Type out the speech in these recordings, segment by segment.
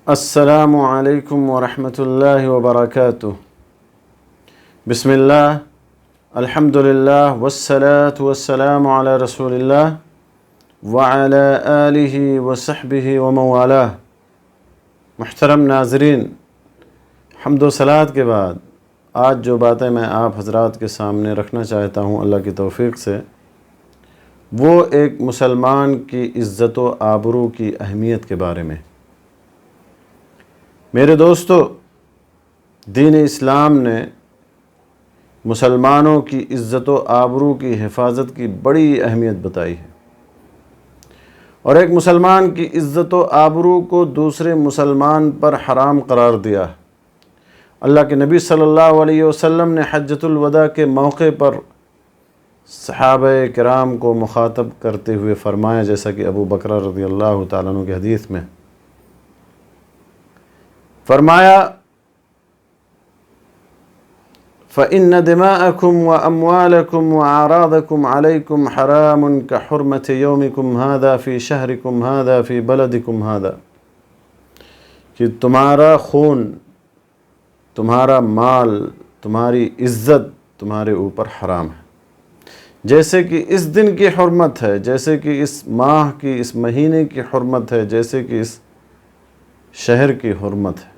السلام علیکم ورحمۃ اللہ وبرکاتہ۔ بسم اللہ، الحمدللہ والصلاة والسلام علی رسول اللہ وعلی آلہ وصحبہ ومن والاه۔ محترم ناظرین، حمد و صلوات کے بعد آج جو باتیں میں آپ حضرات کے سامنے رکھنا چاہتا ہوں اللہ کی توفیق سے، وہ ایک مسلمان کی عزت و آبرو کی اہمیت کے بارے میں۔ میرے دوستو، دین اسلام نے مسلمانوں کی عزت و آبرو کی حفاظت کی بڑی اہمیت بتائی ہے، اور ایک مسلمان کی عزت و آبرو کو دوسرے مسلمان پر حرام قرار دیا۔ اللہ کے نبی صلی اللہ علیہ وسلم نے حجۃ الوداع کے موقع پر صحابہ کرام کو مخاطب کرتے ہوئے فرمایا، جیسا کہ ابو بکر رضی اللہ تعالیٰ عنہ کی حدیث میں فرمایا، فَإِنَّ دِمَاءَكُمْ وَأَمْوَالَكُمْ وَأَعْرَاضَكُمْ عَلَيْكُمْ حَرَامٌ كَحُرْمَةِ يَوْمِكُمْ هَذَا فِي شَهْرِكُمْ هَذَا فِي بَلَدِكُمْ هَذَا، کہ تمہارا خون، تمہارا مال، تمہاری عزت تمہارے اوپر حرام ہے، جیسے کہ اس دن کی حرمت ہے، جیسے کہ اس ماہ کی، اس مہینے کی حرمت ہے، جیسے کہ اس شہر کی حرمت ہے۔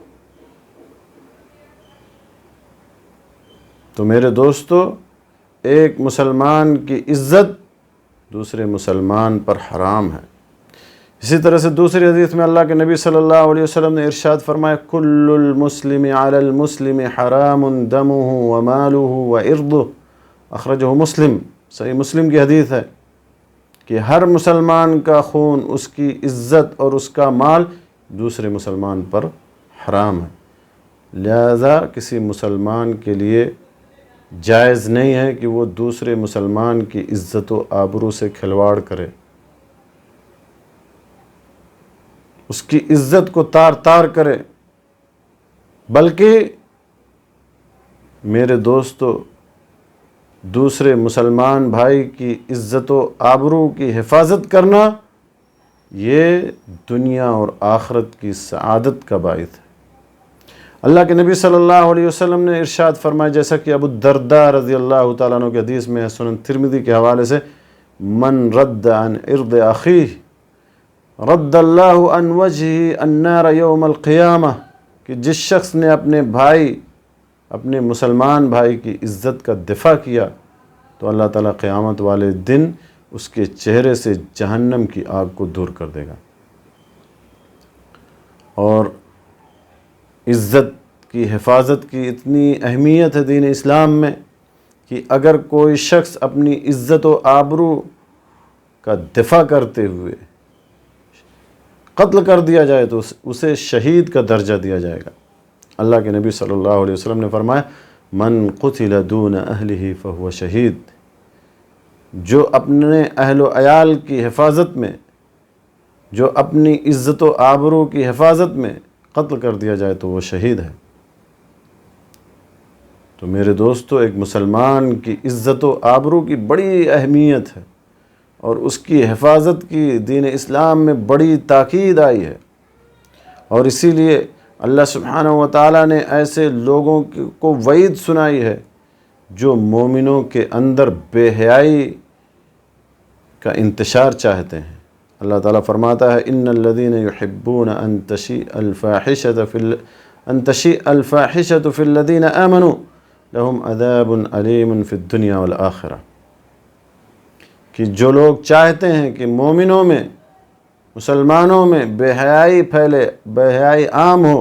تو میرے دوستو، ایک مسلمان کی عزت دوسرے مسلمان پر حرام ہے۔ اسی طرح سے دوسری حدیث میں اللہ کے نبی صلی اللہ علیہ وسلم نے ارشاد فرمایا، کل المسلم علی المسلم حرام دمہ ومالہ وعرضہ، اخرجہ مسلم۔ صحیح مسلم کی حدیث ہے کہ ہر مسلمان کا خون، اس کی عزت اور اس کا مال دوسرے مسلمان پر حرام ہے، لہذا کسی مسلمان کے لیے جائز نہیں ہے کہ وہ دوسرے مسلمان کی عزت و آبرو سے کھلواڑ کرے، اس کی عزت کو تار تار کرے، بلکہ میرے دوستو، دوسرے مسلمان بھائی کی عزت و آبرو کی حفاظت کرنا یہ دنیا اور آخرت کی سعادت کا باعث ہے۔ اللہ کے نبی صلی اللہ علیہ وسلم نے ارشاد فرمایا، جیسا کہ ابو الدرداء رضی اللہ تعالیٰ عنہ کی حدیث میں ہے، سنن ترمذی کے حوالے سے، من رد عن عرض اخیہ رد اللہ عن وجہہ النار یوم القیامہ، کہ جس شخص نے اپنے بھائی، اپنے مسلمان بھائی کی عزت کا دفاع کیا تو اللہ تعالیٰ قیامت والے دن اس کے چہرے سے جہنم کی آگ کو دور کر دے گا۔ اور عزت کی حفاظت کی اتنی اہمیت ہے دین اسلام میں کہ اگر کوئی شخص اپنی عزت و آبرو کا دفاع کرتے ہوئے قتل کر دیا جائے تو اسے شہید کا درجہ دیا جائے گا۔ اللہ کے نبی صلی اللہ علیہ وسلم نے فرمایا، من قتل دون اہلہ فہو شہید، جو اپنے اہل و عیال کی حفاظت میں، جو اپنی عزت و آبرو کی حفاظت میں قتل کر دیا جائے تو وہ شہید ہے۔ تو میرے دوستو، ایک مسلمان کی عزت و آبرو کی بڑی اہمیت ہے، اور اس کی حفاظت کی دین اسلام میں بڑی تاکید آئی ہے، اور اسی لیے اللہ سبحانہ و تعالیٰ نے ایسے لوگوں کو وعید سنائی ہے جو مومنوں کے اندر بے حیائی کا انتشار چاہتے ہیں۔ اللہ تعالیٰ فرماتا ہے، ان الذین یحبون ان تشیء الفاحشۃ فی الذین آمنوا لہم عذاب علیم فی الدنیا والآخرہ، کہ جو لوگ چاہتے ہیں کہ مومنوں میں، مسلمانوں میں بے حیائی پھیلے، بے حیائی عام ہو،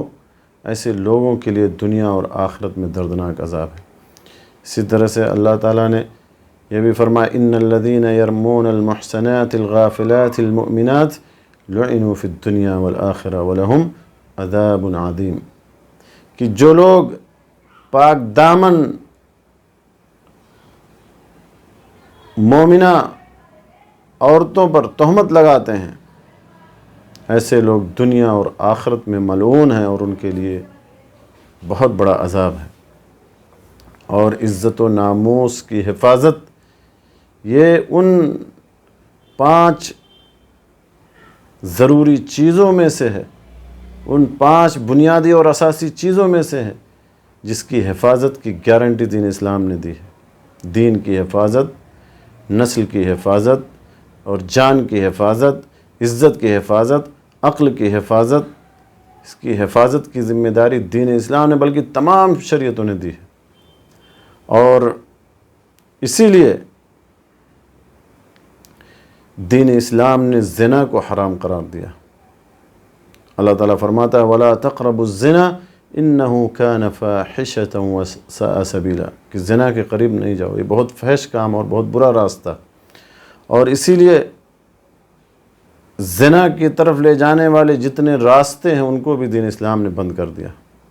ایسے لوگوں کے لیے دنیا اور آخرت میں دردناک عذاب ہے۔ اسی طرح سے اللہ تعالیٰ نے یہ بھی فرمایا، ان الذین یرمون المحصنات الغافلات المؤمنات لعنوا فی الدنیا والآخرہ ولہم عذاب عظیم، کہ جو لوگ پاک دامن مومنہ عورتوں پر تہمت لگاتے ہیں، ایسے لوگ دنیا اور آخرت میں ملعون ہیں، اور ان کے لیے بہت بڑا عذاب ہے۔ اور عزت و ناموس کی حفاظت یہ ان 5 ضروری چیزوں میں سے ہے، ان 5 بنیادی اور اساسی چیزوں میں سے ہے جس کی حفاظت کی گارنٹی دین اسلام نے دی ہے۔ دین کی حفاظت، نسل کی حفاظت اور جان کی حفاظت، عزت کی حفاظت، عقل کی حفاظت، اس کی حفاظت کی ذمہ داری دین اسلام نے بلکہ تمام شریعتوں نے دی ہے۔ اور اسی لیے دین اسلام نے زنا کو حرام قرار دیا۔ اللہ تعالیٰ فرماتا ہے وَلَا تَقْرَبُوا الزِّنَا إِنَّهُ كَانَ فَاحِشَةً وَسَاءَ سَبِيلًا، کہ زنا کے قریب نہیں جاؤ، یہ بہت فحش کام اور بہت برا راستہ۔ اور اسی لیے زنا کی طرف لے جانے والے جتنے راستے ہیں ان کو بھی دین اسلام نے بند کر دیا۔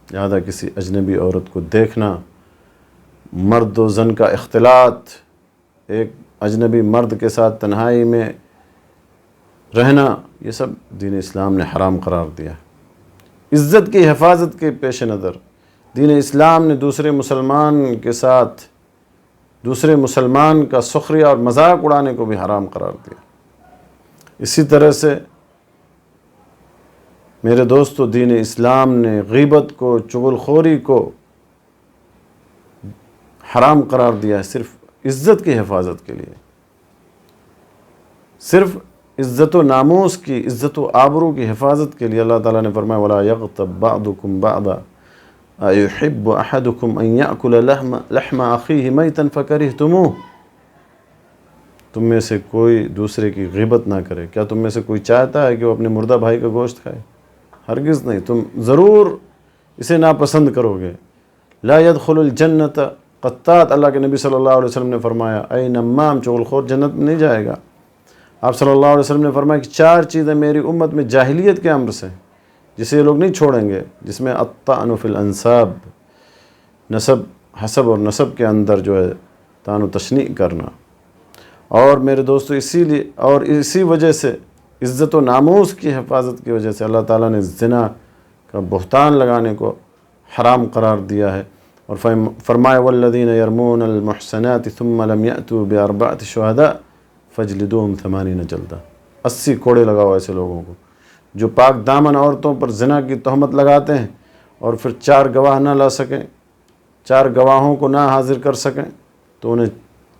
لہذا کسی اجنبی عورت کو دیکھنا، مرد و زن کا اختلاط، ایک اجنبی مرد کے ساتھ تنہائی میں رہنا، یہ سب دین اسلام نے حرام قرار دیا۔ عزت کی حفاظت کے پیش نظر دین اسلام نے دوسرے مسلمان کے ساتھ دوسرے مسلمان کا سخریہ اور مذاق اڑانے کو بھی حرام قرار دیا۔ اسی طرح سے میرے دوستو، دین اسلام نے غیبت کو، چغل خوری کو حرام قرار دیا ہے صرف عزت کی حفاظت کے لیے، صرف عزت و ناموس کی، عزت و آبرو کی حفاظت کے لیے۔ اللہ تعالیٰ نے فرمایا وَلَا يَغْتَبْ بَعْضُكُمْ بَعْضًا أَيُحِبُّ أَحَدُكُمْ أَن يَأْكُلَ لَحْمَ أَخِيهِ مَيْتًا فَكَرِهْتُمُوهُ، تم میں سے کوئی دوسرے کی غیبت نہ کرے۔ کیا تم میں سے کوئی چاہتا ہے کہ وہ اپنے مردہ بھائی کا گوشت کھائے؟ ہرگز نہیں، تم ضرور اسے ناپسند کرو گے۔ لا يدخل الجنت قطات، اللہ کے نبی صلی اللہ علیہ وسلم نے فرمایا اے نمام، چغل خور جنت میں نہیں جائے گا۔ آپ صلی اللہ علیہ وسلم نے فرمایا کہ 4 چیزیں میری امت میں جاہلیت کے امر سے جسے یہ لوگ نہیں چھوڑیں گے، جس میں الطعن فی الانساب، نسب، حسب اور نسب کے اندر جو ہے طعن و تشنیع کرنا۔ اور میرے دوستو اسی وجہ سے عزت و ناموس کی حفاظت کی وجہ سے اللہ تعالیٰ نے زنا کا بہتان لگانے کو حرام قرار دیا ہے، اور فرمایا والذین یرمون المحصنات ثم لم یأتوا بأربعة شہداء فاجلدوہم 80 جلدہ، 80 کوڑے لگاؤ ایسے لوگوں کو جو پاک دامن عورتوں پر زنا کی تہمت لگاتے ہیں اور پھر 4 گواہ نہ لا سکیں، 4 گواہوں کو نہ حاضر کر سکیں تو انہیں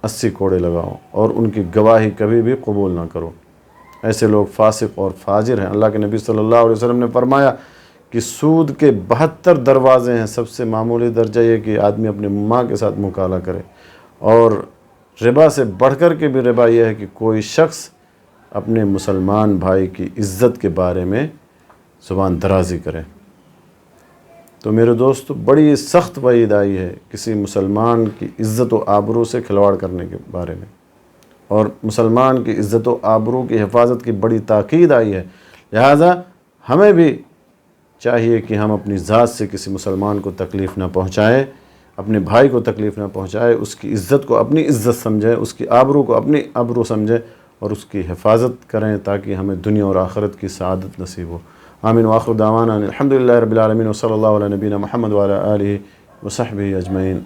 80 کوڑے لگاؤ اور ان کی گواہی کبھی بھی قبول نہ کرو۔ ایسے لوگ فاسق اور فاجر ہیں۔ اللہ کے نبی صلی اللہ علیہ وسلم نے فرمایا کہ سود کے 72 دروازے ہیں، سب سے معمولی درجہ یہ کہ آدمی اپنے ماں کے ساتھ مکالہ کرے، اور ربا سے بڑھ کر کے بھی ربا یہ ہے کہ کوئی شخص اپنے مسلمان بھائی کی عزت کے بارے میں زبان درازی کرے۔ تو میرے دوستو، بڑی سخت وعید آئی ہے کسی مسلمان کی عزت و آبرو سے کھلواڑ کرنے کے بارے میں، اور مسلمان کی عزت و آبرو کی حفاظت کی بڑی تاکید آئی ہے۔ لہذا ہمیں بھی چاہیے کہ ہم اپنی ذات سے کسی مسلمان کو تکلیف نہ پہنچائیں، اپنے بھائی کو تکلیف نہ پہنچائے، اس کی عزت کو اپنی عزت سمجھیں، اس کی آبرو کو اپنی آبرو سمجھیں اور اس کی حفاظت کریں تاکہ ہمیں دنیا اور آخرت کی سعادت نصیب ہو۔ آمین وآخر دعوانا الحمدللہ رب العالمین وصلی اللہ علی نبینا محمد وعلی آلہ وصحبہ اجمعین۔